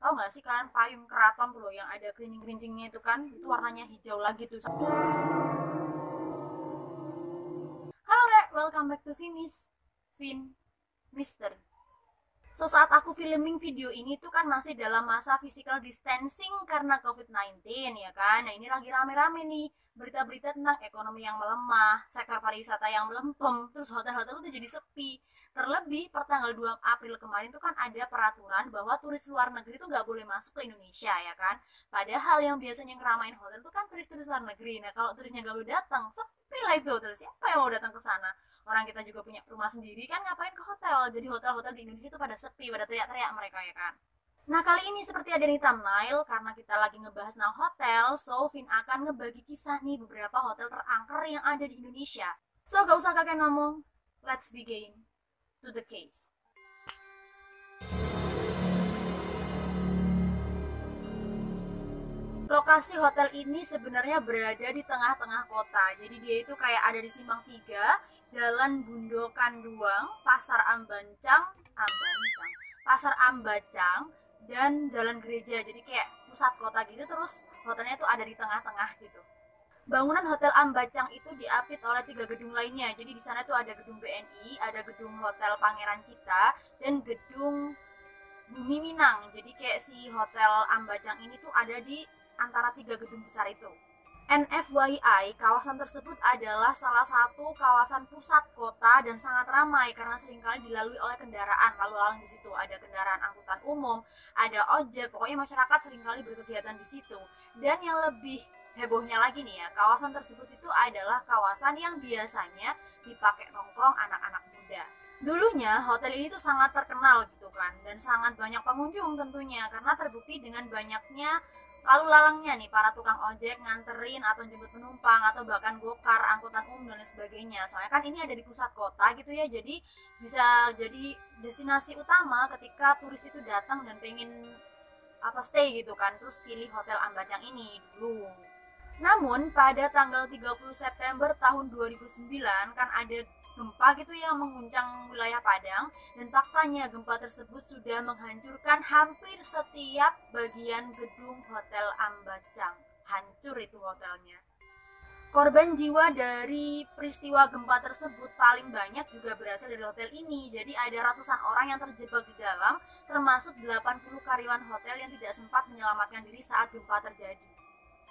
Tahu nggak sih kalian payung keraton tuh loh yang ada kerincing-kerincingnya itu kan? Itu warnanya hijau lagi tuh. Halo Rek, welcome back to Vimis. Vin Mister. So, saat aku filming video ini tuh kan masih dalam masa physical distancing karena COVID-19 ya kan. Nah, ini lagi rame-rame nih berita-berita tentang ekonomi yang melemah, sektor pariwisata yang melempem, terus hotel-hotel udah jadi sepi. Terlebih per tanggal 2 April kemarin tuh kan ada peraturan bahwa turis luar negeri tuh nggak boleh masuk ke Indonesia ya kan. Padahal yang biasanya ngeramain hotel tuh kan turis-turis luar negeri. Nah, kalau turisnya nggak boleh datang, sepi lah itu. Terus siapa yang mau datang ke sana? Orang kita juga punya rumah sendiri kan, ngapain ke hotel? Jadi hotel-hotel di Indonesia itu pada sepi, pada teriak-teriak mereka ya kan. Nah, kali ini seperti ada di thumbnail, karena kita lagi ngebahas tentang hotel, so Vin akan ngebagi kisah nih beberapa hotel terangker yang ada di Indonesia. So, gak usah kakek ngomong, let's begin to the case. Lokasi hotel ini sebenarnya berada di tengah-tengah kota. Jadi dia itu kayak ada di Simpang 3, Jalan Bundokan Duang, Pasar Pasar Ambacang, dan Jalan Gereja. Jadi kayak pusat kota gitu, terus hotelnya tuh ada di tengah-tengah gitu. Bangunan Hotel Ambacang itu diapit oleh 3 gedung lainnya. Jadi di sana tuh ada gedung BNI, ada gedung Hotel Pangeran Cita, dan gedung Bumi Minang. Jadi kayak si Hotel Ambacang ini tuh ada di antara 3 gedung besar itu. NFYI, kawasan tersebut adalah salah satu kawasan pusat kota dan sangat ramai karena seringkali dilalui oleh kendaraan. Lalu lalang di situ ada kendaraan angkutan umum, ada ojek, pokoknya masyarakat seringkali berkegiatan di situ. Dan yang lebih hebohnya lagi nih ya, kawasan tersebut itu adalah kawasan yang biasanya dipakai nongkrong anak-anak muda. Dulunya hotel ini tuh sangat terkenal gitu kan, dan sangat banyak pengunjung tentunya karena terbukti dengan banyaknya lalu lalangnya nih para tukang ojek nganterin atau jemput penumpang atau bahkan gokar, angkutan umum dan lain sebagainya. Soalnya kan ini ada di pusat kota gitu ya, jadi bisa jadi destinasi utama ketika turis itu datang dan pengen stay gitu kan, terus pilih Hotel Ambacang ini dulu. Namun pada tanggal 30 September tahun 2009 kan ada gempa gitu yang mengguncang wilayah Padang, dan faktanya gempa tersebut sudah menghancurkan hampir setiap bagian gedung Hotel Ambacang. Hancur itu hotelnya. Korban jiwa dari peristiwa gempa tersebut paling banyak juga berasal dari hotel ini. Jadi ada ratusan orang yang terjebak di dalam, termasuk 80 karyawan hotel yang tidak sempat menyelamatkan diri saat gempa terjadi.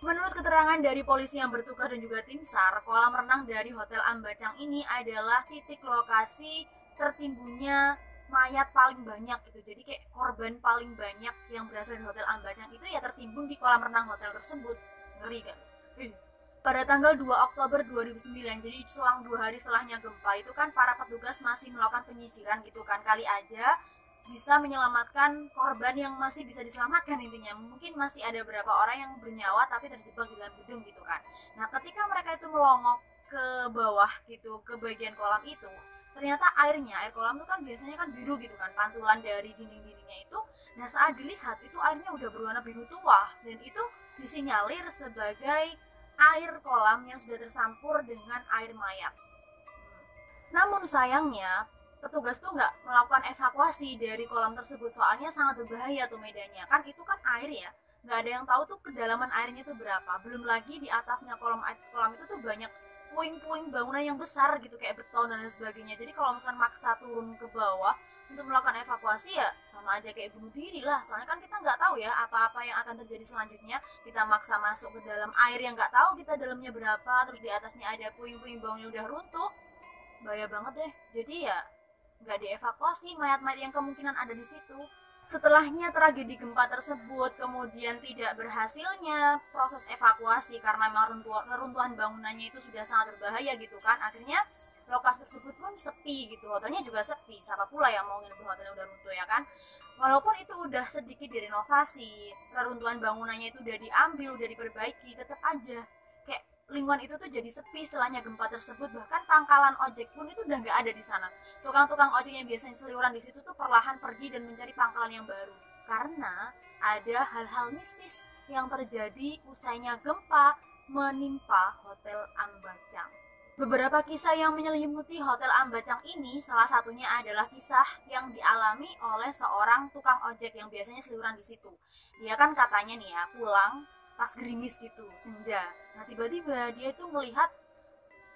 Menurut keterangan dari polisi yang bertugas dan juga tim SAR, kolam renang dari Hotel Ambacang ini adalah titik lokasi tertimbunnya mayat paling banyak gitu. Jadi kayak korban paling banyak yang berasal dari Hotel Ambacang itu ya tertimbun di kolam renang hotel tersebut. Ngeri kan? Pada tanggal 2 Oktober 2009, jadi selang 2 hari setelahnya gempa itu kan para petugas masih melakukan penyisiran gitu kan, kali aja bisa menyelamatkan korban yang masih bisa diselamatkan. Intinya mungkin masih ada beberapa orang yang bernyawa tapi terjebak di dalam gedung gitu kan. Nah, ketika mereka itu melongok ke bawah gitu, ke bagian kolam itu, ternyata air kolam itu kan biasanya kan biru gitu kan, pantulan dari dinding-dindingnya itu. Nah, saat dilihat itu airnya udah berwarna biru tua, dan itu disinyalir sebagai air kolam yang sudah tersampur dengan air mayat. Namun sayangnya petugas tuh nggak melakukan evakuasi dari kolam tersebut, soalnya sangat berbahaya tuh medannya. Kan itu kan air ya, nggak ada yang tahu tuh kedalaman airnya tuh berapa. Belum lagi di atasnya kolam itu tuh banyak puing-puing bangunan yang besar gitu kayak beton dan lain sebagainya. Jadi kalau misalkan maksa turun ke bawah untuk melakukan evakuasi ya sama aja kayak bunuh diri lah. Soalnya kan kita nggak tahu ya apa-apa yang akan terjadi selanjutnya. Kita maksa masuk ke dalam air yang nggak tahu kita dalamnya berapa, terus di atasnya ada puing-puing bangunan udah runtuh, bahaya banget deh. Jadi ya nggak dievakuasi mayat-mayat yang kemungkinan ada di situ. Setelahnya tragedi gempa tersebut, kemudian tidak berhasilnya proses evakuasi karena memang reruntuhan bangunannya itu sudah sangat berbahaya gitu kan. Akhirnya lokasi tersebut pun sepi gitu, hotelnya juga sepi. Siapa pula yang mau nginep di hotelnya udah runtuh ya kan. Walaupun itu udah sedikit direnovasi, reruntuhan bangunannya itu udah diambil, udah diperbaiki, tetap aja kayak lingkungan itu tuh jadi sepi setelahnya gempa tersebut. Bahkan pangkalan ojek pun itu udah nggak ada di sana. Tukang-tukang ojek yang biasanya seliuran di situ tuh perlahan pergi dan mencari pangkalan yang baru karena ada hal-hal mistis yang terjadi usainya gempa menimpa Hotel Ambacang. Beberapa kisah yang menyelimuti Hotel Ambacang ini, salah satunya adalah kisah yang dialami oleh seorang tukang ojek yang biasanya seliburan di situ. Dia kan katanya nih ya, pulang pas gerimis gitu, senja. Nah, tiba-tiba dia itu melihat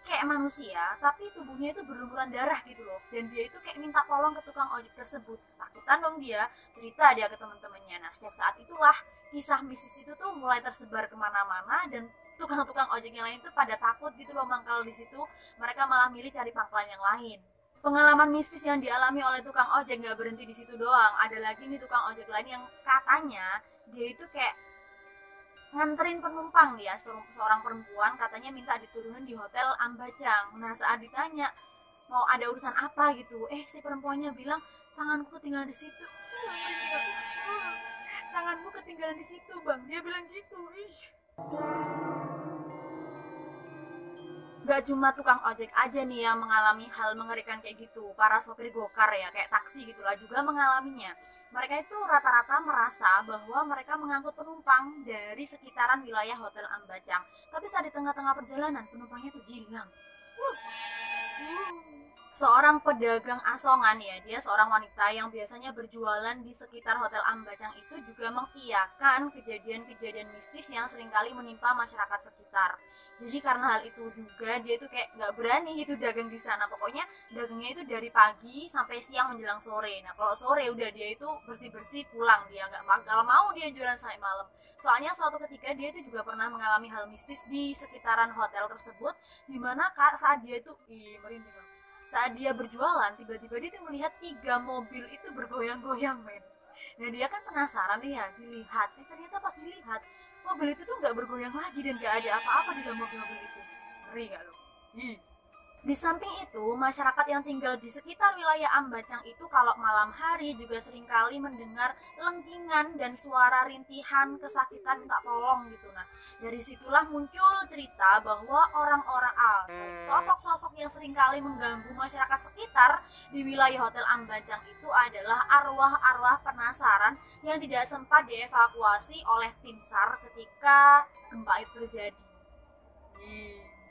kayak manusia tapi tubuhnya itu berlumuran darah gitu loh, dan dia itu kayak minta tolong ke tukang ojek tersebut. Takutan dong dia, cerita dia ke teman-temannya. Nah, sejak saat itulah kisah mistis itu tuh mulai tersebar kemana-mana, dan tukang-tukang ojek yang lain tuh pada takut gitu loh mangkal di situ. Mereka malah milih cari pangkalan yang lain. Pengalaman mistis yang dialami oleh tukang ojek nggak berhenti di situ doang. Ada lagi nih tukang ojek lain yang katanya dia itu kayak nganterin penumpang nih ya, seorang perempuan katanya minta diturunin di Hotel Ambacang. Nah, saat ditanya mau ada urusan apa gitu, si perempuannya bilang tanganku ketinggalan di situ. Tanganmu ketinggalan di situ, bang, dia bilang gitu. Ih. Gak cuma tukang ojek aja nih yang mengalami hal mengerikan kayak gitu. Para sopir gokar ya, kayak taksi gitulah, juga mengalaminya. Mereka itu rata-rata merasa bahwa mereka mengangkut penumpang dari sekitaran wilayah Hotel Ambacang. Tapi saat di tengah-tengah perjalanan, penumpangnya tuh hilang. Seorang pedagang asongan ya, dia seorang wanita yang biasanya berjualan di sekitar Hotel Ambacang itu juga mengiyakan kejadian-kejadian mistis yang seringkali menimpa masyarakat sekitar. Jadi karena hal itu juga dia itu kayak nggak berani gitu dagang di sana. Pokoknya dagangnya itu dari pagi sampai siang menjelang sore. Nah, kalau sore udah dia itu bersih-bersih pulang, dia nggak bakal mau dia jualan sampai malam. Soalnya suatu ketika dia itu juga pernah mengalami hal mistis di sekitaran hotel tersebut, dimana saat dia itu merinding, saat dia berjualan tiba-tiba dia tuh melihat 3 mobil itu bergoyang-goyang, men. Nah, dia kan penasaran nih ya, dilihat. Ternyata pas dilihat mobil itu tuh nggak bergoyang lagi dan nggak ada apa-apa di dalam mobil-mobil itu. Ngeri gak lo? Ih. Di samping itu, masyarakat yang tinggal di sekitar wilayah Ambacang itu kalau malam hari juga seringkali mendengar lengkingan dan suara rintihan kesakitan minta tolong gitu. Nah, dari situlah muncul cerita bahwa sosok-sosok yang seringkali mengganggu masyarakat sekitar di wilayah Hotel Ambacang itu adalah arwah-arwah penasaran yang tidak sempat dievakuasi oleh tim SAR ketika gempa itu terjadi.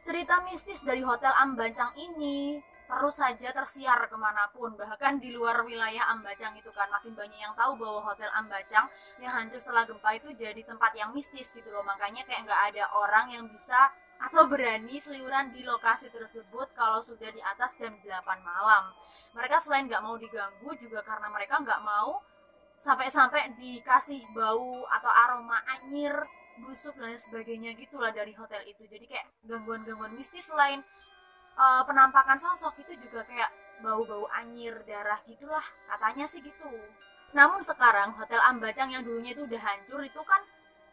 Cerita mistis dari Hotel Ambacang ini terus saja tersiar kemanapun, bahkan di luar wilayah Ambacang itu kan makin banyak yang tahu bahwa Hotel Ambacang yang hancur setelah gempa itu jadi tempat yang mistis gitu loh. Makanya kayak nggak ada orang yang bisa atau berani seliuran di lokasi tersebut kalau sudah di atas jam 8 malam. Mereka selain nggak mau diganggu juga karena mereka nggak mau sampai-sampai dikasih bau atau aroma anyir, busuk dan sebagainya gitulah dari hotel itu. Jadi kayak gangguan-gangguan mistis selain penampakan sosok itu juga kayak bau-bau anyir, darah gitulah, katanya sih gitu. Namun sekarang Hotel Ambacang yang dulunya itu udah hancur itu kan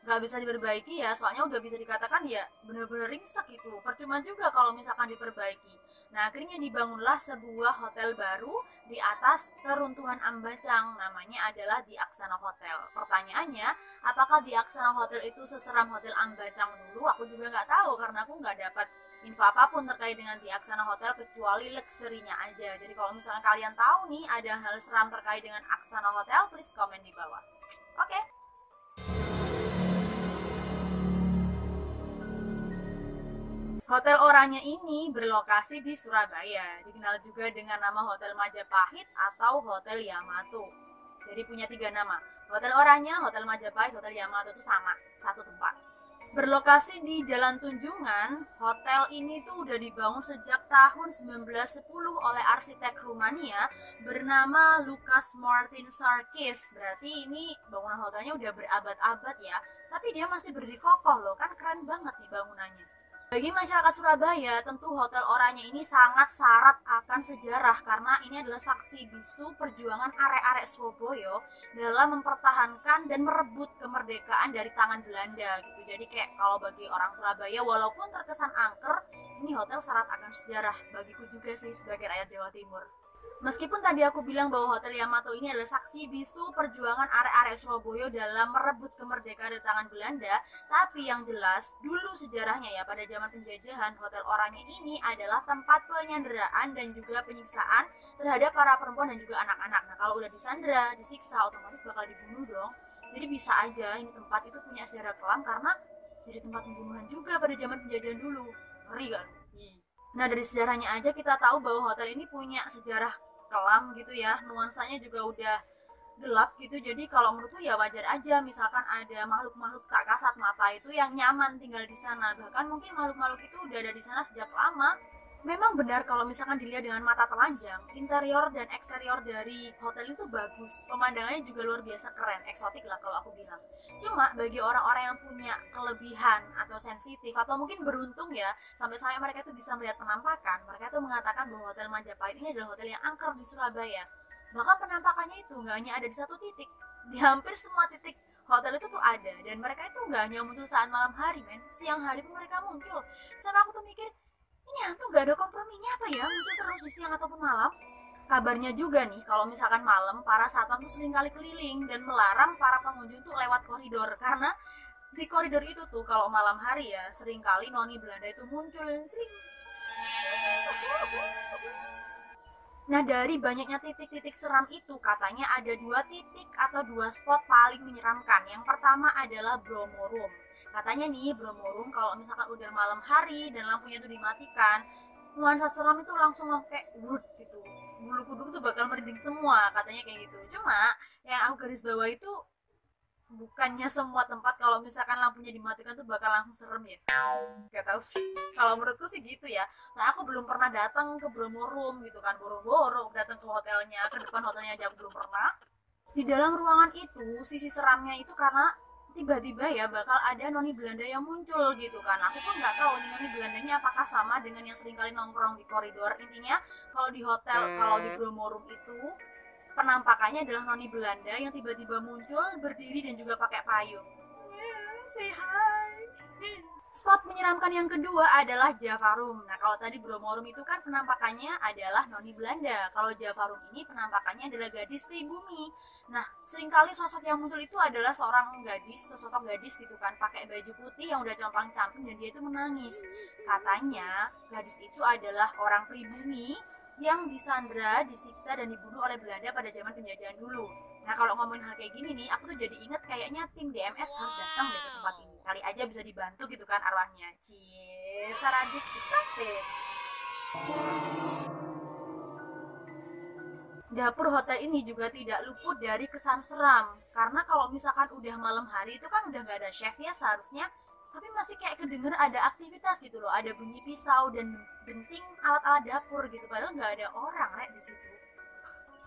nggak bisa diperbaiki ya, soalnya udah bisa dikatakan ya bener-bener ringsek gitu. Percuma juga kalau misalkan diperbaiki. Nah, akhirnya dibangunlah sebuah hotel baru di atas keruntuhan Ambacang, namanya adalah di Aksana Hotel. Pertanyaannya, apakah di Aksana Hotel itu seseram Hotel Ambacang dulu? Aku juga nggak tahu karena aku nggak dapat info apapun terkait dengan di Aksana Hotel kecuali luxury-nya aja. Jadi kalau misalnya kalian tahu nih ada hal seram terkait dengan Aksana Hotel, please komen di bawah. Oke. Hotel Oranye ini berlokasi di Surabaya, dikenal juga dengan nama Hotel Majapahit atau Hotel Yamato. Jadi punya 3 nama. Hotel Oranye, Hotel Majapahit, Hotel Yamato itu sama, satu tempat. Berlokasi di Jalan Tunjungan, hotel ini tuh udah dibangun sejak tahun 1910 oleh arsitek Rumania bernama Lukas Martin Sarkis. Berarti ini bangunan hotelnya udah berabad-abad ya, tapi dia masih berdiri kokoh loh, kan keren banget nih bangunannya. Bagi masyarakat Surabaya, tentu Hotel Oranye ini sangat syarat akan sejarah karena ini adalah saksi bisu perjuangan arek-arek Surabaya dalam mempertahankan dan merebut kemerdekaan dari tangan Belanda gitu. Jadi kayak kalau bagi orang Surabaya walaupun terkesan angker, ini hotel syarat akan sejarah bagiku juga sih sebagai rakyat Jawa Timur. Meskipun tadi aku bilang bahwa Hotel Yamato ini adalah saksi bisu perjuangan arek-arek Surabaya dalam merebut kemerdekaan dari tangan Belanda, tapi yang jelas dulu sejarahnya ya pada zaman penjajahan, Hotel Oranye ini adalah tempat penyanderaan dan juga penyiksaan terhadap para perempuan dan juga anak-anak. Nah, kalau udah disandera, disiksa, otomatis bakal dibunuh dong. Jadi bisa aja ini tempat itu punya sejarah kelam karena jadi tempat pembunuhan juga pada zaman penjajahan dulu. Ngeri kan? Nah, dari sejarahnya aja kita tahu bahwa hotel ini punya sejarah kelam gitu ya, nuansanya juga udah gelap gitu. Jadi kalau menurutku ya wajar aja misalkan ada makhluk-makhluk tak kasat mata itu yang nyaman tinggal di sana, bahkan mungkin makhluk-makhluk itu udah ada di sana sejak lama. Memang benar kalau misalkan dilihat dengan mata telanjang, interior dan eksterior dari hotel itu bagus, pemandangannya juga luar biasa keren, eksotik lah kalau aku bilang. Cuma bagi orang-orang yang punya kelebihan atau sensitif atau mungkin beruntung ya, sampai-sampai mereka itu bisa melihat penampakan, mereka itu mengatakan bahwa Hotel Majapahit ini adalah hotel yang angker di Surabaya. Bahkan penampakannya itu nggak hanya ada di satu titik, di hampir semua titik hotel itu tuh ada, dan mereka itu nggak hanya muncul saat malam hari, men, siang hari pun mereka muncul. Sampai aku tuh mikir, ini hantu gak ada komprominya apa ya, muncul terus di siang ataupun malam. Kabarnya juga nih, kalau misalkan malam, para satpam tuh sering kali keliling dan melarang para pengunjung tuh lewat koridor, karena di koridor itu tuh kalau malam hari ya sering kali noni Belanda itu muncul. Nah, dari banyaknya titik-titik seram itu, katanya ada dua titik atau dua spot paling menyeramkan. Yang pertama adalah Bromo Room. Katanya nih, Bromo Room kalau misalkan udah malam hari dan lampunya itu dimatikan, nuansa seram itu langsung kayak wud gitu. Bulu kuduk tuh bakal merinding semua, katanya kayak gitu. Cuma yang aku garis bawah itu bukannya semua tempat kalau misalkan lampunya dimatikan tuh bakal langsung serem ya. Gak tahu sih, kalau menurutku sih gitu ya. Nah, aku belum pernah datang ke Bromo Room gitu kan, boro-boro datang ke hotelnya, ke depan hotelnya aja belum pernah. Di dalam ruangan itu sisi seramnya itu karena tiba-tiba ya bakal ada noni Belanda yang muncul gitu kan. Aku pun nggak tahu nih noni Belandanya apakah sama dengan yang sering kali nongkrong di koridor. Intinya kalau di hotel, kalau di Bromo Room itu penampakannya adalah noni Belanda yang tiba-tiba muncul berdiri dan juga pakai payung. Say hi. Spot menyeramkan yang kedua adalah Java Room. Nah, kalau tadi Bromo Room itu kan penampakannya adalah noni Belanda. Kalau Java Room ini penampakannya adalah gadis pribumi. Nah, seringkali sosok yang muncul itu adalah seorang gadis, sesosok gadis gitu kan, pakai baju putih yang udah compang-camping dan dia itu menangis. Katanya, gadis itu adalah orang pribumi yang disandra, disiksa, dan dibunuh oleh Belanda pada zaman penjajahan dulu. Nah, kalau ngomongin hal kayak gini nih, aku tuh jadi inget kayaknya tim DMS harus datang deh ke tempat ini. Kali aja bisa dibantu gitu kan arwahnya. Cie, Saradik deh. Dapur hotel ini juga tidak luput dari kesan seram. Karena kalau misalkan udah malam hari itu kan udah nggak ada chef ya seharusnya, tapi masih kayak kedenger ada aktivitas gitu loh, ada bunyi pisau dan genting alat-alat dapur gitu, padahal nggak ada orang di situ.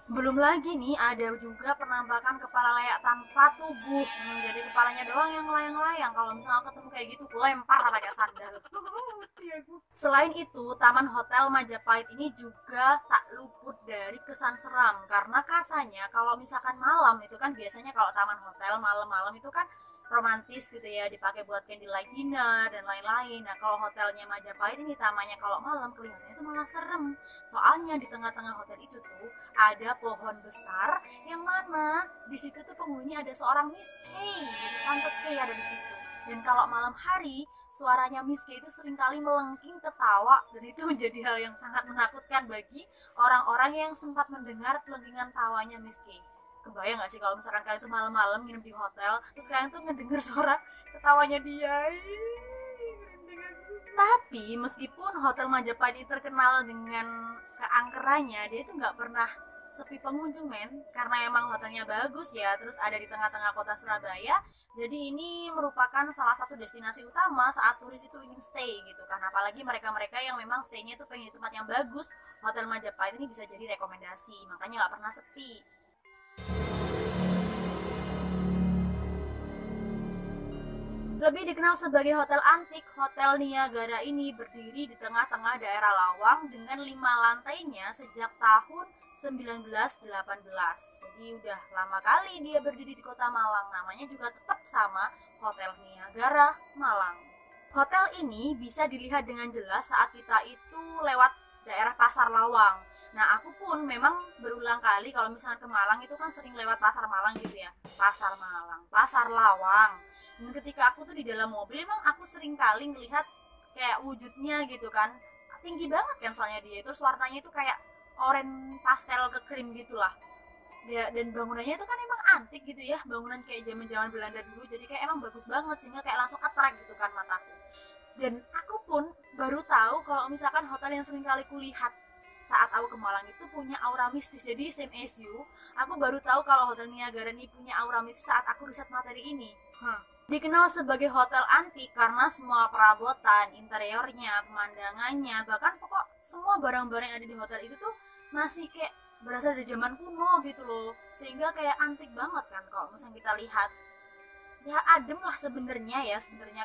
Belum lagi nih ada juga penampakan kepala layak tanpa tubuh. Jadi kepalanya doang yang layang-layang. Kalau misalnya ketemu kayak gitu, gue lempar pakai sandal. Selain itu, Taman Hotel Majapahit ini juga tak luput dari kesan seram. Karena katanya kalau misalkan malam itu kan biasanya kalau taman hotel malam-malam itu kan romantis gitu ya, dipakai buat candlelight dinner dan lain-lain. Nah, kalau hotelnya Majapahit ini tamannya kalau malam kelihatannya itu malah serem. Soalnya di tengah-tengah hotel itu tuh ada pohon besar yang mana di situ tuh penghuninya ada seorang Miss K, gitu, Tante K ada di situ. Dan kalau malam hari suaranya Miss K itu seringkali melengking ketawa, dan itu menjadi hal yang sangat menakutkan bagi orang-orang yang sempat mendengar kelengkingan tawanya Miss K. Kebayang gak sih kalau misalkan kalian tuh malam-malam nginep di hotel, terus kalian tuh ngedenger suara ketawanya dia. Tapi meskipun Hotel Majapahit ini terkenal dengan keangkerannya, dia itu nggak pernah sepi pengunjung, men, karena emang hotelnya bagus ya, terus ada di tengah-tengah kota Surabaya. Jadi ini merupakan salah satu destinasi utama saat turis itu ingin stay gitu kan, apalagi mereka-mereka yang memang stay-nya itu pengen di tempat yang bagus. Hotel Majapahit ini bisa jadi rekomendasi, makanya nggak pernah sepi. Lebih dikenal sebagai hotel antik, Hotel Niagara ini berdiri di tengah-tengah daerah Lawang dengan 5 lantainya sejak tahun 1918. Jadi udah lama kali dia berdiri di kota Malang. Namanya juga tetap sama, Hotel Niagara Malang. Hotel ini bisa dilihat dengan jelas saat kita itu lewat daerah Pasar Lawang. Nah, aku pun memang berulang kali kalau misalnya ke Malang itu kan sering lewat Pasar Malang gitu ya. Pasar Malang, Pasar Lawang. Dan ketika aku tuh di dalam mobil, emang aku sering kali ngelihat kayak wujudnya gitu kan. Tinggi banget kan soalnya dia. Terus warnanya itu kayak oranye pastel ke krim gitulah. Ya, dan bangunannya itu kan emang antik gitu ya, bangunan kayak zaman-zaman Belanda dulu, jadi kayak emang bagus banget sehingga kayak langsung attract gitu kan mataku. Dan aku pun baru tahu kalau misalkan hotel yang sering kali kulihat saat aku ke Malang itu punya aura mistis. Jadi same as you, aku baru tahu kalau Hotel Niagara ini punya aura mistis saat aku riset materi ini. Dikenal sebagai hotel antik karena semua perabotan, interiornya, pemandangannya, bahkan pokok semua barang-barang yang ada di hotel itu tuh masih kayak berasal dari zaman kuno gitu loh. Sehingga kayak antik banget kan kalau misalnya kita lihat. Ya adem lah sebenarnya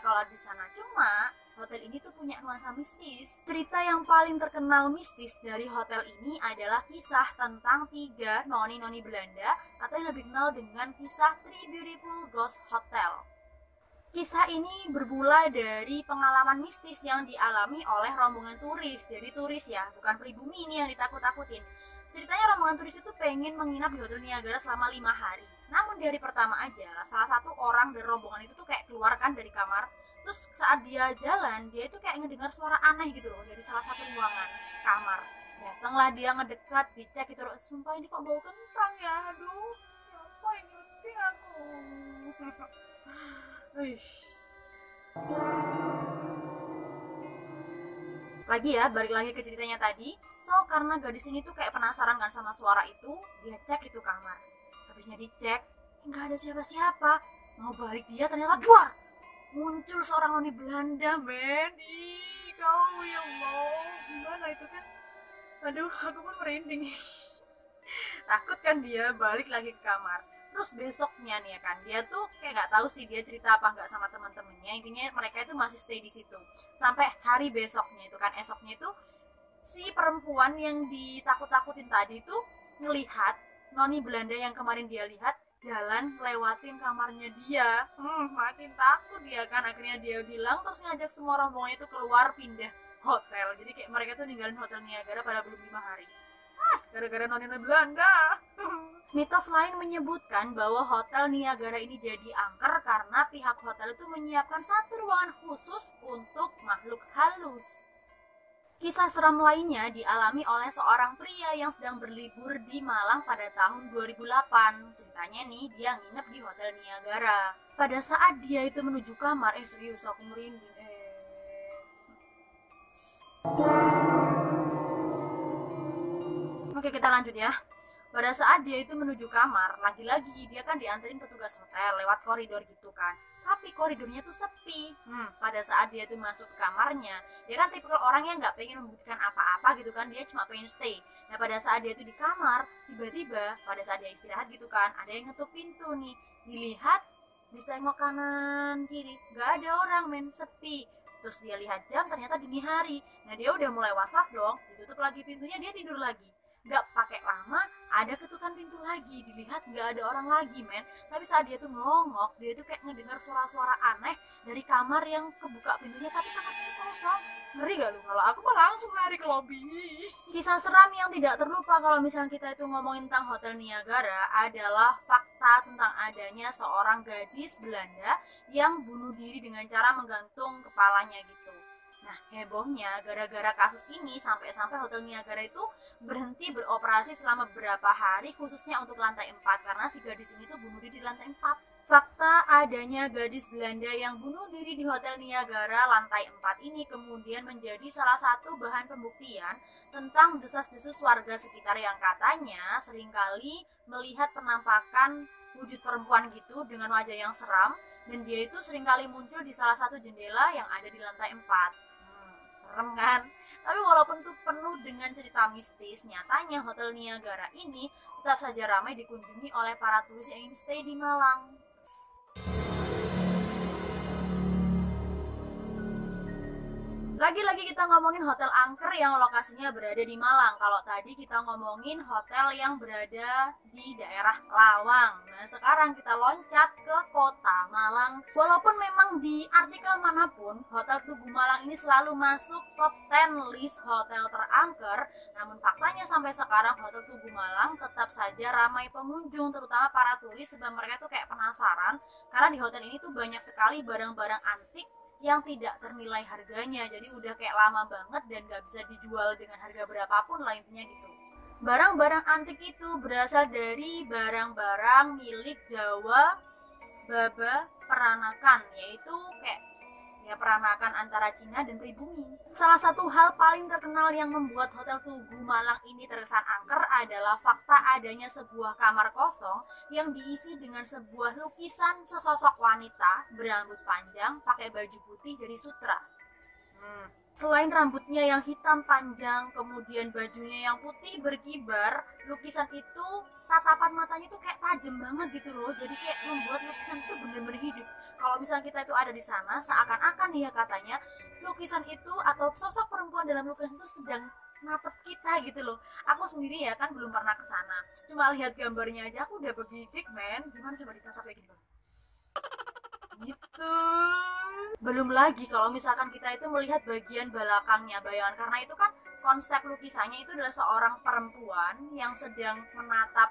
kalau di sana. Cuma hotel ini tuh punya nuansa mistis. Cerita yang paling terkenal mistis dari hotel ini adalah kisah tentang 3 noni-noni Belanda atau yang lebih dikenal dengan kisah Three Beautiful Ghost Hotel. Kisah ini bermula dari pengalaman mistis yang dialami oleh rombongan turis. Jadi turis ya, bukan pribumi ini yang ditakut-takutin. Ceritanya rombongan turis itu pengen menginap di Hotel Niagara selama 5 hari. Namun di hari pertama aja, salah satu orang dari rombongan itu tuh kayak keluar kan dari kamar. Terus saat dia jalan, dia itu kayak ngedengar suara aneh gitu loh dari salah satu ruangan kamar. Datanglah dia ngedekat, dicek gitu loh. Sumpah ini kok bau kentang ya, aduh. Apa yang ngerti aku? Lagi ya, balik lagi ke ceritanya tadi. So, karena gadis ini tuh kayak penasaran kan sama suara itu, dia cek itu kamar. Habisnya dicek, nggak ada siapa-siapa. Mau balik dia ternyata juar. Muncul seorang noni Belanda, men. Ih, kau ya Allah. Gimana itu kan? Aduh, aku pun merinding. Takut kan dia, balik lagi ke kamar. Terus besoknya nih ya kan, dia tuh kayak nggak tahu sih dia cerita apa nggak sama teman-temannya. Intinya mereka itu masih stay di situ sampai hari besoknya itu kan. Esoknya itu si perempuan yang ditakut-takutin tadi itu ngelihat noni Belanda yang kemarin dia lihat jalan lewatin kamarnya dia. Makin takut dia kan. Akhirnya dia bilang terus ngajak semua rombongan itu keluar pindah hotel. Jadi kayak mereka tuh ninggalin Hotel Niagara pada belum 5 hari. Gara-gara noni Belanda. Mitos lain menyebutkan bahwa Hotel Niagara ini jadi angker karena pihak hotel itu menyiapkan satu ruangan khusus untuk makhluk halus. Kisah seram lainnya dialami oleh seorang pria yang sedang berlibur di Malang pada tahun 2008. Ceritanya nih, dia nginep di Hotel Niagara. Pada saat dia itu menuju kamar, serius aku merinding. Oke, kita lanjut ya. Pada saat dia itu menuju kamar, lagi-lagi dia kan dianterin petugas hotel lewat koridor gitu kan. Tapi koridornya tuh sepi. Pada saat dia tuh masuk ke kamarnya, dia kan tipikal orang yang nggak pengen membuktikan apa-apa gitu kan, dia cuma pengen stay. Nah pada saat dia tuh di kamar, tiba-tiba pada saat dia istirahat gitu kan, ada yang ngetuk pintu nih. Dilihat, ditengok kanan kiri, nggak ada orang men, sepi. Terus dia lihat jam, ternyata dini hari. Nah dia udah mulai was-was dong, ditutup lagi pintunya, dia tidur lagi. Gak pakai lama ada ketukan pintu lagi, dilihat nggak ada orang lagi men. Tapi saat dia tuh ngelongok, dia tuh kayak ngedengar suara-suara aneh dari kamar yang kebuka pintunya, tapi kamarnya itu kosong. Ngeri gak lu? Kalau aku mah langsung lari ke lobby. Kisah seram yang tidak terlupa kalau misalnya kita itu ngomongin tentang Hotel Niagara adalah fakta tentang adanya seorang gadis Belanda yang bunuh diri dengan cara menggantung kepalanya gitu. Nah, hebohnya gara-gara kasus ini sampai-sampai Hotel Niagara itu berhenti beroperasi selama beberapa hari khususnya untuk lantai 4 karena si gadis ini tuh bunuh diri di lantai 4. Fakta adanya gadis Belanda yang bunuh diri di Hotel Niagara lantai 4 ini kemudian menjadi salah satu bahan pembuktian tentang desas-desus warga sekitar yang katanya seringkali melihat penampakan wujud perempuan gitu dengan wajah yang seram dan dia itu seringkali muncul di salah satu jendela yang ada di lantai 4. Serem kan? Tapi walaupun tuh penuh dengan cerita mistis, nyatanya Hotel Niagara ini tetap saja ramai dikunjungi oleh para turis yang ingin stay di Malang. Lagi-lagi kita ngomongin hotel angker yang lokasinya berada di Malang. Kalau tadi kita ngomongin hotel yang berada di daerah Lawang. Nah, sekarang kita loncat ke kota Malang. Walaupun memang di artikel manapun, Hotel Tugu Malang ini selalu masuk top 10 list hotel terangker. Namun faktanya sampai sekarang Hotel Tugu Malang tetap saja ramai pengunjung, terutama para turis sebab mereka tuh kayak penasaran. Karena di hotel ini tuh banyak sekali barang-barang antik yang tidak ternilai harganya, jadi udah kayak lama banget dan gak bisa dijual dengan harga berapapun lah intinya gitu. Barang-barang antik itu berasal dari barang-barang milik Jawa Baba Peranakan, yaitu kayak ya peranakan antara Cina dan pribumi. Salah satu hal paling terkenal yang membuat Hotel Tugu Malang ini terkesan angker adalah fakta adanya sebuah kamar kosong yang diisi dengan sebuah lukisan sesosok wanita berambut panjang pakai baju putih dari sutra. Selain rambutnya yang hitam panjang, kemudian bajunya yang putih berkibar, lukisan itu tatapan matanya tuh kayak tajam banget gitu loh. Jadi kayak membuat lukisan itu benar-benar hidup. Kalau misalnya kita itu ada di sana, seakan-akan ya katanya lukisan itu atau sosok perempuan dalam lukisan itu sedang natep kita gitu loh. Aku sendiri ya kan belum pernah ke sana. Cuma lihat gambarnya aja aku udah begidik, men. Gimana coba ditatap kayak gitu? Gitu. Belum lagi kalau misalkan kita itu melihat bagian belakangnya, bayangan, karena itu kan konsep lukisannya itu adalah seorang perempuan yang sedang menatap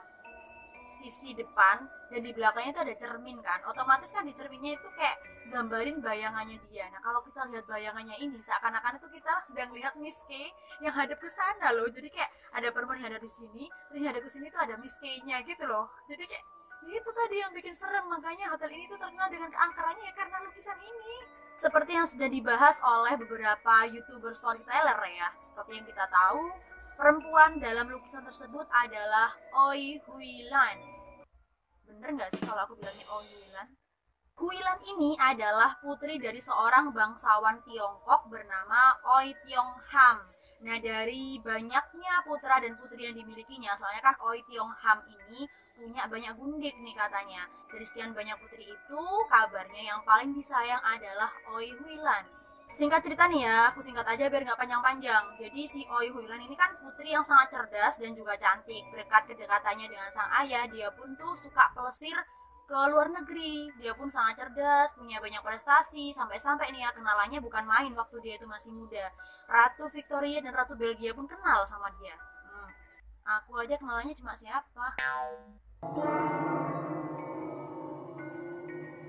sisi depan dan di belakangnya itu ada cermin kan, otomatis kan di cerminnya itu kayak gambarin bayangannya dia. Nah kalau kita lihat bayangannya ini seakan-akan itu kita sedang lihat Miss K yang hadap ke sana loh, jadi kayak ada perempuan yang hadap di sini terus yang hadap ke sini tuh ada Miss K-nya gitu loh, jadi kayak itu tadi yang bikin serem. Makanya hotel ini tuh terkenal dengan keangkerannya ya karena lukisan ini. Seperti yang sudah dibahas oleh beberapa YouTuber storyteller ya, seperti yang kita tahu, perempuan dalam lukisan tersebut adalah Oi Huilan. Bener nggak sih kalau aku bilangnya Oi Huilan? Huilan ini adalah putri dari seorang bangsawan Tiongkok bernama Oi Tiong Ham. Nah, dari banyaknya putra dan putri yang dimilikinya, soalnya kan Oi Tiong Ham ini punya banyak gundik nih katanya. Dari sekian banyak putri itu, kabarnya yang paling disayang adalah Oi Huilan. Singkat cerita nih ya, aku singkat aja biar nggak panjang-panjang. Jadi si Oi Huilan ini kan putri yang sangat cerdas dan juga cantik. Berkat kedekatannya dengan sang ayah, dia pun tuh suka pelesir ke luar negeri. Dia pun sangat cerdas, punya banyak prestasi, sampai-sampai nih ya kenalannya bukan main waktu dia itu masih muda. Ratu Victoria dan Ratu Belgia pun kenal sama dia. Aku aja kenalannya cuma siapa.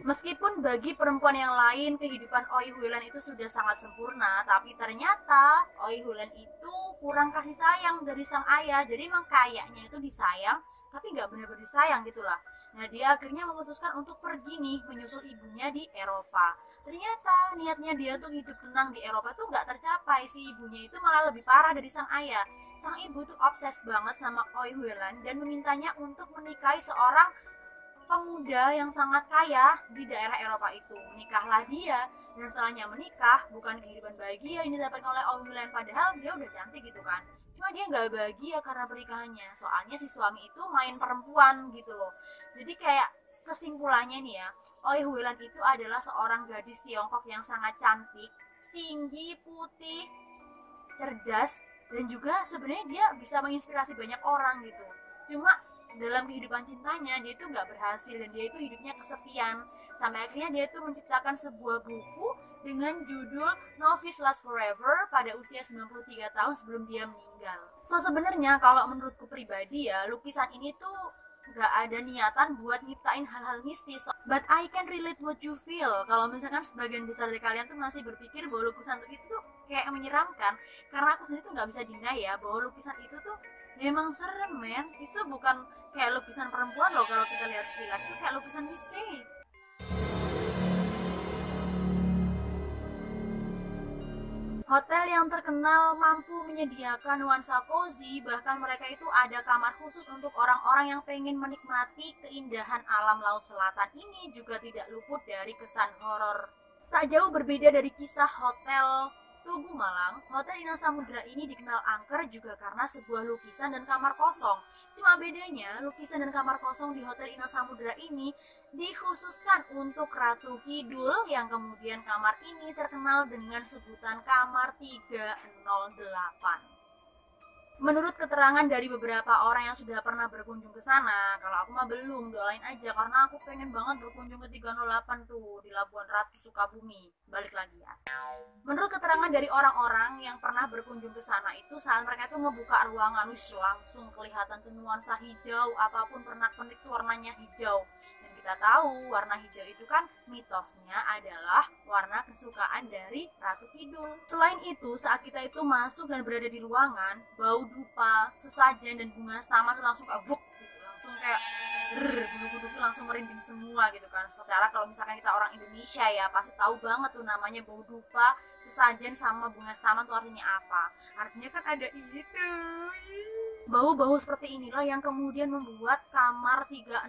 Meskipun bagi perempuan yang lain kehidupan Oi Huilan itu sudah sangat sempurna, tapi ternyata Oi Huilan itu kurang kasih sayang dari sang ayah. Jadi emang kayaknya itu disayang, tapi nggak benar-benar disayang gitulah. Nah dia akhirnya memutuskan untuk pergi nih menyusul ibunya di Eropa. Ternyata niatnya dia tuh hidup tenang di Eropa tuh nggak tercapai. Si ibunya itu malah lebih parah dari sang ayah. Sang ibu tuh obses banget sama Oi Huilan dan memintanya untuk menikahi seorang pemuda yang sangat kaya di daerah Eropa itu. Menikahlah dia, dan setelahnya menikah, bukan kehidupan bahagia yang didapatkan oleh Oi Huilan, padahal dia udah cantik gitu kan. Cuma dia nggak bahagia karena pernikahannya, soalnya si suami itu main perempuan gitu loh. Jadi kayak kesimpulannya nih ya, Oi Huilan itu adalah seorang gadis Tiongkok yang sangat cantik, tinggi, putih, cerdas, dan juga sebenarnya dia bisa menginspirasi banyak orang gitu. Cuma dalam kehidupan cintanya dia itu nggak berhasil dan dia itu hidupnya kesepian, sampai akhirnya dia itu menciptakan sebuah buku dengan judul Novice Lasts Forever pada usia 93 tahun sebelum dia meninggal. So sebenarnya kalau menurutku pribadi ya, lukisan ini tuh nggak ada niatan buat nyiptain hal-hal mistis, but I can relate what you feel. Kalau misalkan sebagian besar dari kalian tuh masih berpikir bahwa lukisan itu tuh kayak menyeramkan, karena aku sendiri tuh nggak bisa deny ya bahwa lukisan itu tuh emang serem, men. Itu bukan kayak lukisan perempuan loh, kalau kita lihat sekilas itu kayak lukisan Miss K. Hotel yang terkenal mampu menyediakan nuansa cozy, bahkan mereka itu ada kamar khusus untuk orang-orang yang pengen menikmati keindahan alam laut selatan ini juga tidak luput dari kesan horor. Tak jauh berbeda dari kisah Hotel Tugu Malang, Hotel Inang Samudra ini dikenal angker juga karena sebuah lukisan dan kamar kosong. Cuma bedanya, lukisan dan kamar kosong di Hotel Inang Samudra ini dikhususkan untuk Ratu Kidul, yang kemudian kamar ini terkenal dengan sebutan kamar 308. Menurut keterangan dari beberapa orang yang sudah pernah berkunjung ke sana, kalau aku mah belum, doain aja karena aku pengen banget berkunjung ke 308 tuh di Labuan Ratu Sukabumi. Balik lagi ya. Menurut keterangan dari orang-orang yang pernah berkunjung ke sana itu, saat mereka itu ngebuka ruangan, langsung kelihatan tuh nuansa hijau, apapun pernak-pernik tuh warnanya hijau. Dan kita tahu warna hijau itu kan mitosnya adalah warna kesukaan dari Ratu Kidul. Selain itu, saat kita itu masuk dan berada di ruangan, bau dupa, sesajen dan bunga taman itu langsung kayak wuk gitu, langsung kayak bulu-bulu tuh langsung merinding semua gitu kan. Secara kalau misalkan kita orang Indonesia ya pasti tahu banget tuh namanya bau dupa, sesajen sama bunga taman tuh artinya apa. Artinya kan ada itu. Bau-bau seperti inilah yang kemudian membuat kamar 308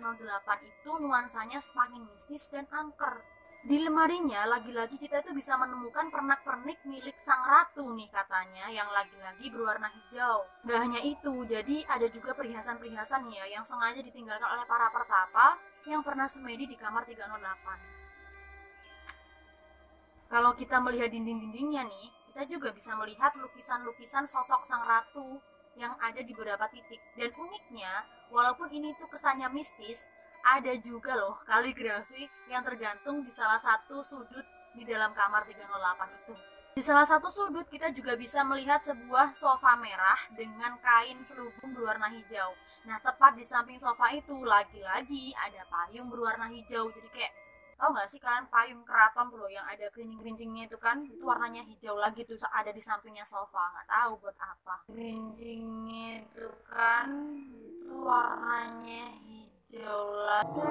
itu nuansanya semakin mistis dan angker. Di lemarinya, lagi-lagi kita itu bisa menemukan pernak-pernik milik sang ratu nih katanya, yang lagi-lagi berwarna hijau. Gak hanya itu, jadi ada juga perhiasan-perhiasan ya yang sengaja ditinggalkan oleh para pertapa yang pernah semedi di kamar 308. Kalau kita melihat dinding-dindingnya nih, kita juga bisa melihat lukisan-lukisan sosok sang ratu yang ada di beberapa titik. Dan uniknya, walaupun ini tuh kesannya mistis, ada juga loh kaligrafi yang tergantung di salah satu sudut di dalam kamar 308 itu. Di salah satu sudut kita juga bisa melihat sebuah sofa merah dengan kain selubung berwarna hijau. Nah, tepat di samping sofa itu lagi-lagi ada payung berwarna hijau. Jadi kayak, tau gak sih kalian payung keraton tuh loh yang ada gerincing-gerincingnya itu kan, itu warnanya hijau lagi tuh ada di sampingnya sofa. Nggak tahu buat apa gerincingnya itu kan, itu warnanya hijau lagi.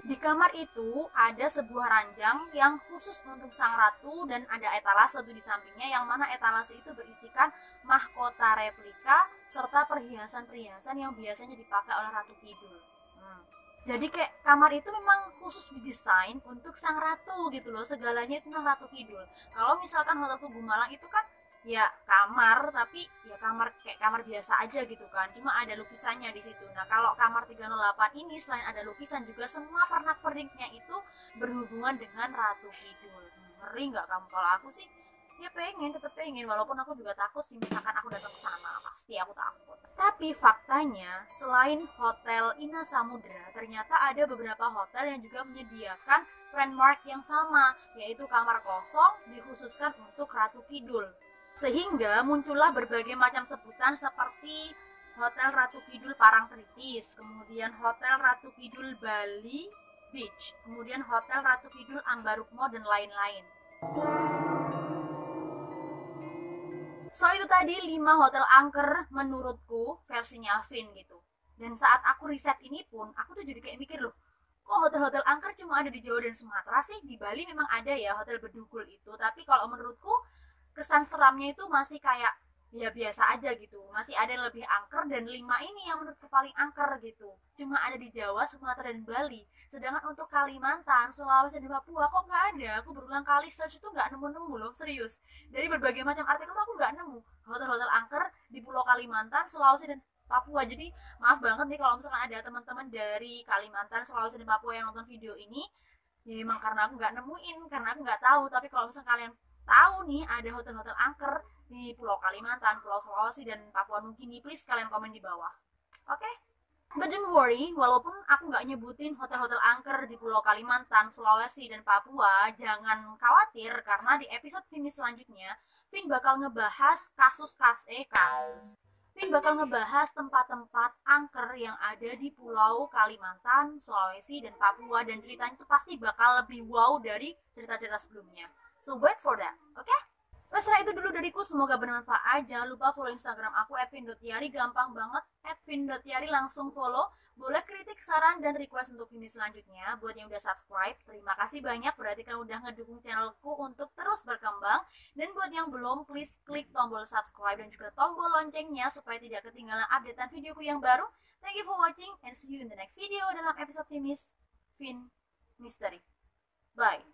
Di kamar itu ada sebuah ranjang yang khusus untuk sang ratu dan ada etalase di sampingnya, yang mana etalase itu berisikan mahkota replika serta perhiasan-perhiasan yang biasanya dipakai oleh Ratu Kidul. Jadi kayak kamar itu memang khusus didesain untuk sang ratu gitu loh, segalanya itu tentang Ratu Kidul. Kalau misalkan Hotel Tugu Malang itu kan ya kamar, tapi ya kamar kayak kamar biasa aja gitu kan, cuma ada lukisannya di situ. Nah, kalau kamar 308 ini selain ada lukisan juga semua pernak-perniknya itu berhubungan dengan Ratu Kidul. Ngeri nggak kamu? Kalau aku sih ya tetap pengen, walaupun aku juga takut sih misalkan aku datang ke sana, pasti aku takut. Tapi faktanya, selain Hotel Ina Samudra, ternyata ada beberapa hotel yang juga menyediakan landmark yang sama, yaitu kamar kosong dikhususkan untuk Ratu Kidul. Sehingga muncullah berbagai macam sebutan seperti Hotel Ratu Kidul Parangtritis, kemudian Hotel Ratu Kidul Bali Beach, kemudian Hotel Ratu Kidul Ambarukmo, dan lain-lain. So itu tadi 5 hotel angker menurutku versinya Vin gitu. Dan saat aku riset ini pun, aku tuh jadi kayak mikir loh, kok hotel-hotel angker cuma ada di Jawa dan Sumatera sih? Di Bali memang ada ya hotel Bedugul itu, tapi kalau menurutku kesan seramnya itu masih kayak ya biasa aja gitu, masih ada yang lebih angker, dan 5 ini yang menurutku paling angker gitu, cuma ada di Jawa, Sumatera, dan Bali. Sedangkan untuk Kalimantan, Sulawesi, dan Papua kok nggak ada. Aku berulang kali search itu nggak nemu-nemu loh, serius. Dari berbagai macam artikel aku nggak nemu hotel-hotel angker di Pulau Kalimantan, Sulawesi, dan Papua. Jadi maaf banget nih kalau misalkan ada teman-teman dari Kalimantan, Sulawesi, dan Papua yang nonton video ini, ya emang karena aku nggak nemuin, karena aku nggak tahu. Tapi kalau misalkan kalian tahu nih ada hotel-hotel angker di Pulau Kalimantan, Pulau Sulawesi, dan Papua Nugini, please kalian komen di bawah. Oke? But don't worry, walaupun aku nggak nyebutin hotel-hotel angker di Pulau Kalimantan, Sulawesi, dan Papua, jangan khawatir karena di episode Vin selanjutnya, Vin bakal ngebahas Vin bakal ngebahas tempat-tempat angker yang ada di Pulau Kalimantan, Sulawesi, dan Papua, dan ceritanya itu pasti bakal lebih wow dari cerita-cerita sebelumnya. So wait for that, oke? Okay? Setelah itu dulu dariku, semoga bermanfaat. Jangan lupa follow Instagram aku @vin.tiari, gampang banget @vin.tiari, langsung follow. Boleh kritik, saran, dan request untuk video selanjutnya. Buat yang udah subscribe, terima kasih banyak, berarti kan udah ngedukung channelku untuk terus berkembang. Dan buat yang belum, please klik tombol subscribe dan juga tombol loncengnya supaya tidak ketinggalan updatean videoku yang baru. Thank you for watching and see you in the next video dalam episode Vin Mystery. Bye.